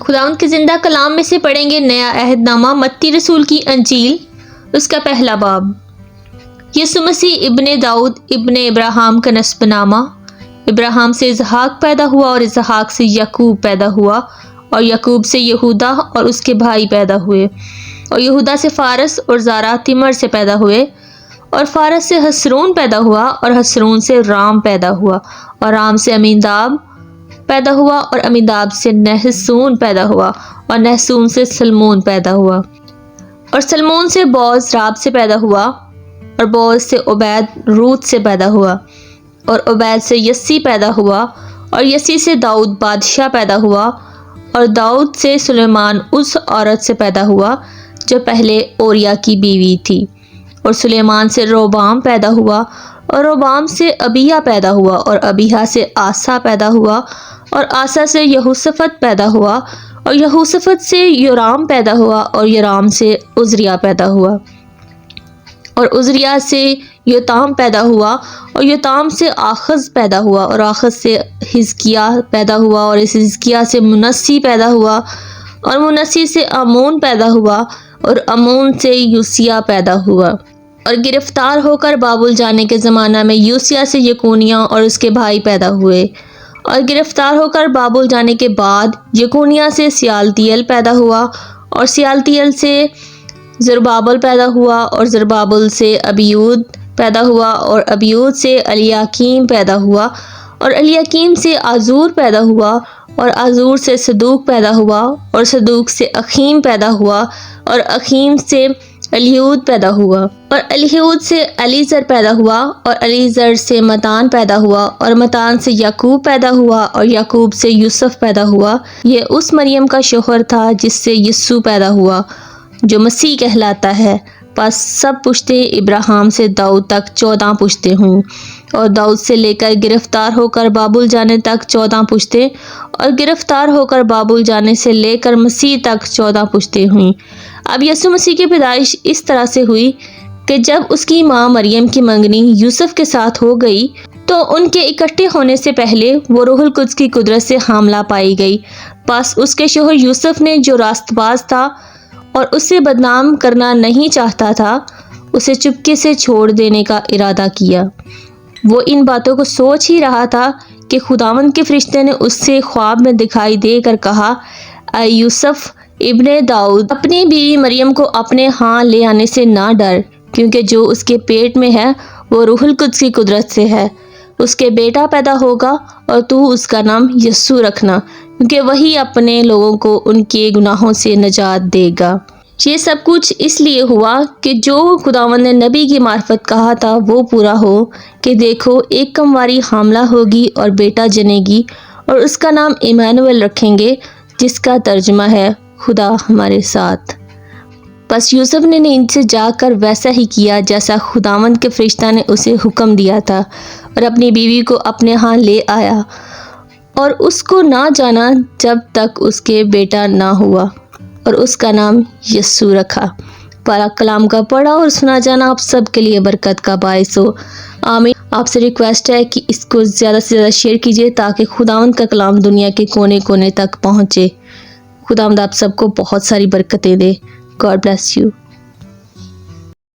خداوند کے زندہ کلام میں سے پڑھیں گے نیا عہد نامہ متی رسول کی انجیل، اس کا پہلا باب۔ یسوع مسیح ابن داؤد ابن ابراہیم کا نسب نامہ۔ ابراہیم سے اسحاق پیدا ہوا اور اسحاق سے یعقوب پیدا ہوا اور یعقوب سے یہودا اور اس کے بھائی پیدا ہوئے اور یہودا سے فارس اور زارا تمر سے پیدا ہوئے اور فارس سے حسرون پیدا ہوا اور حسرون سے رام پیدا ہوا اور رام سے امیناداب پیدا ہوا اور امیناداب سے نحسون پیدا ہوا اور نحسون سے سلمون پیدا ہوا اور سلمون سے بوز راب سے پیدا ہوا اور بوز سے عبید روت سے پیدا ہوا اور عبید سے یسی پیدا ہوا اور یسی سے داؤد بادشاہ پیدا ہوا اور داؤد سے سلیمان اس عورت سے پیدا ہوا جو پہلے اوریا کی بیوی تھی اور سلیمان سے روبام پیدا ہوا اور روبام سے ابیہ پیدا ہوا اور ابیہ سے آسا پیدا ہوا اور آسا سے یہوشافط پیدا ہوا اور یہوشافط سے یورام پیدا ہوا اور یورام سے عزریہ پیدا ہوا اور عزریہ سے یوتام پیدا ہوا اور یوتام سے آخز پیدا ہوا اور آخز سے حزقیاہ پیدا ہوا اور اس حزقیاہ سے منسی پیدا ہوا اور منسی سے امون پیدا ہوا اور امون سے یوسیہ پیدا ہوا اور گرفتار ہو کر بابل جانے کے زمانہ میں یوسیہ سے یکونیہ اور اس کے بھائی پیدا ہوئے اور گرفتار ہو کر بابل جانے کے بعد یکونیہ سے سیالتیل پیدا ہوا اور سیالتیل سے زربابل پیدا ہوا اور زربابل سے ابیود پیدا ہوا اور ابیود سے الیاکیم پیدا ہوا اور الیاکیم سے آزور پیدا ہوا اور آزور سے صدوق پیدا ہوا اور صدوق سے اخیم پیدا ہوا اور اخیم سے الیہود پیدا ہوا اور الیہود سے علیزر پیدا ہوا اور علیزر سے متان پیدا ہوا اور متان سے یعقوب پیدا ہوا اور یعقوب سے یوسف پیدا ہوا۔ یہ اس مریم کا شوہر تھا جس سے یسوع پیدا ہوا جو مسیح کہلاتا ہے۔ پس سب پشتے ابراہیم سے داؤد تک 14 پشتے ہوں اور داؤد سے لے کر گرفتار ہو کر بابل جانے تک 14 پشتے اور گرفتار ہو کر بابل جانے سے لے کر مسیح تک 14 پشتے ہوئیں۔ اب یسوع مسیح کی پیدائش اس طرح سے ہوئی کہ جب اس کی ماں مریم کی منگنی یوسف کے ساتھ ہو گئی تو ان کے اکٹھے ہونے سے پہلے وہ روح القدس کی قدرت سے حاملہ پائی گئی۔ پس اس کے شوہر یوسف نے جو راست باز تھا اور اسے بدنام کرنا نہیں چاہتا تھا، اسے چپکے سے چھوڑ دینے کا ارادہ کیا۔ وہ ان باتوں کو سوچ ہی رہا تھا کہ خداوند کے فرشتے نے اس سے خواب میں دکھائی دے کر کہا، اے یوسف ابن داؤد، اپنی بیوی مریم کو اپنے ہاں لے آنے سے نہ ڈر، کیونکہ جو اس کے پیٹ میں ہے وہ روح القدس کی قدرت سے ہے۔ اس کے بیٹا پیدا ہوگا اور تو اس کا نام یسوع رکھنا، کیونکہ وہی اپنے لوگوں کو ان کے گناہوں سے نجات دے گا۔ یہ سب کچھ اس لیے ہوا کہ جو خداوند نے نبی کی معرفت کہا تھا وہ پورا ہو کہ دیکھو ایک کمواری حاملہ ہوگی اور بیٹا جنے گی اور اس کا نام ایمانویل رکھیں گے، جس کا ترجمہ ہے خدا ہمارے ساتھ۔ پس یوسف نے نیند سے جاگ کر ویسا ہی کیا جیسا خداوند کے فرشتہ نے اسے حکم دیا تھا اور اپنی بیوی کو اپنے ہاں لے آیا اور اس کو نہ جانا جب تک اس کے بیٹا نہ ہوا اور اس کا نام یسوع رکھا۔ پاک کلام کا پڑھا اور سنا جانا آپ سب کے لیے برکت کا باعث ہو، آمین۔ آپ سے ریکویسٹ ہے کہ اس کو زیادہ سے زیادہ شیئر کیجیے تاکہ خداوند کا کلام دنیا کے کونے کونے تک پہنچے۔ خداوند آپ سب کو بہت ساری برکتیں دے۔ God bless you.